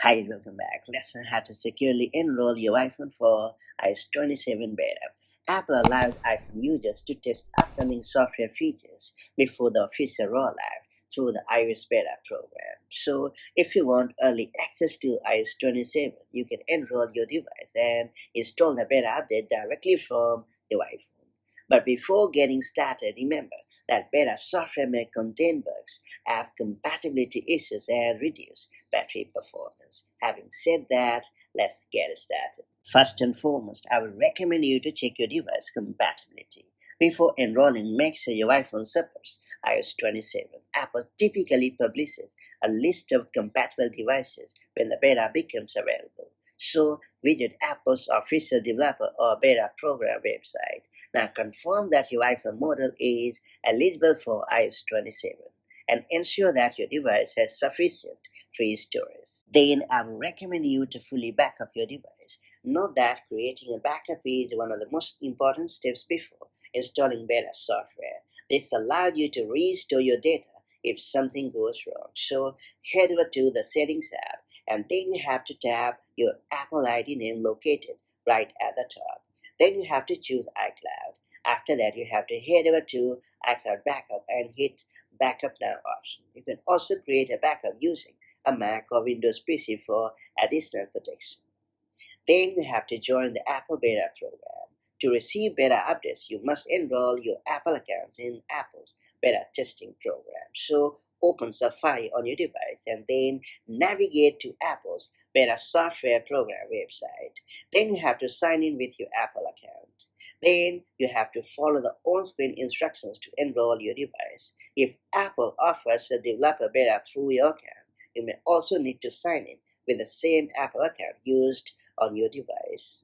Hi and welcome back. Let's learn how to securely enroll your iPhone for iOS 27 beta. Apple allowed iPhone users to test upcoming software features before the official rollout through the iOS beta program. So, if you want early access to iOS 27, you can enroll your device and install the beta update directly from your iPhone. But before getting started, remember that beta software may contain bugs, have compatibility issues, and reduce battery performance. Having said that, let's get started. First and foremost, I would recommend you to check your device compatibility. Before enrolling, make sure your iPhone supports iOS 27. Apple typically publishes a list of compatible devices when the beta becomes available. So, visit Apple's official developer or beta program website. Now, confirm that your iPhone model is eligible for iOS 27 and ensure that your device has sufficient free storage. Then I would recommend you to fully back up your device. Note that creating a backup is one of the most important steps before installing beta software. This allows you to restore your data if something goes wrong. So head over to the Settings app and then you have to tap your Apple ID name located right at the top. Then you have to choose iCloud. After that, you have to head over to iCloud Backup and hit Backup Now option. You can also create a backup using a Mac or Windows PC for additional protection. Then you have to join the Apple Beta program. To receive beta updates, you must enroll your Apple account in Apple's beta testing program. So open Safari on your device and then navigate to Apple's beta software program website. Then you have to sign in with your Apple account. Then you have to follow the on-screen instructions to enroll your device. If Apple offers a developer beta through your account, you may also need to sign in with the same Apple account used on your device.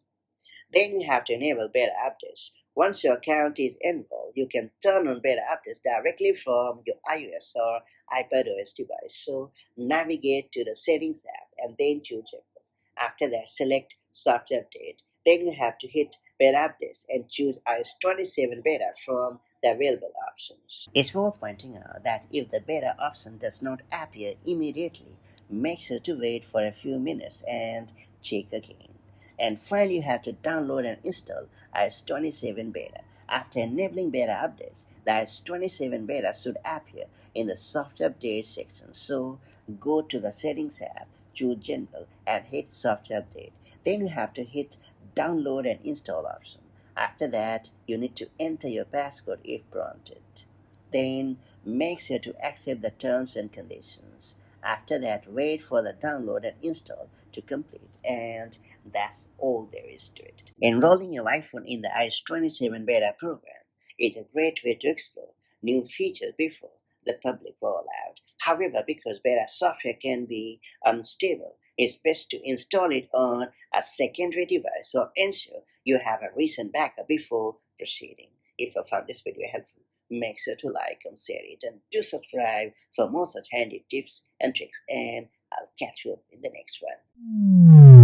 Then you have to enable beta updates. Once your account is enrolled, you can turn on beta updates directly from your iOS or iPadOS device. So navigate to the Settings app and then choose General. After that, select Software Update. Then you have to hit Beta Updates and choose iOS 27 Beta from the available options. It's worth pointing out that if the beta option does not appear immediately, make sure to wait for a few minutes and check again. And finally, you have to download and install iOS 27 beta. After enabling beta updates, the iOS 27 beta should appear in the software update section. So go to the Settings app, choose General, and hit Software Update. Then you have to hit Download and Install option. After that, you need to enter your passcode if prompted. Then make sure to accept the terms and conditions. After that, wait for the download and install to complete, and that's all there is to it. Enrolling your iPhone in the iOS 27 beta program is a great way to explore new features before the public rollout. However, because beta software can be unstable, it's best to install it on a secondary device or ensure you have a recent backup before proceeding. If you found this video helpful, make sure to like and share it, and do subscribe for more such handy tips and tricks, and I'll catch you up in the next one.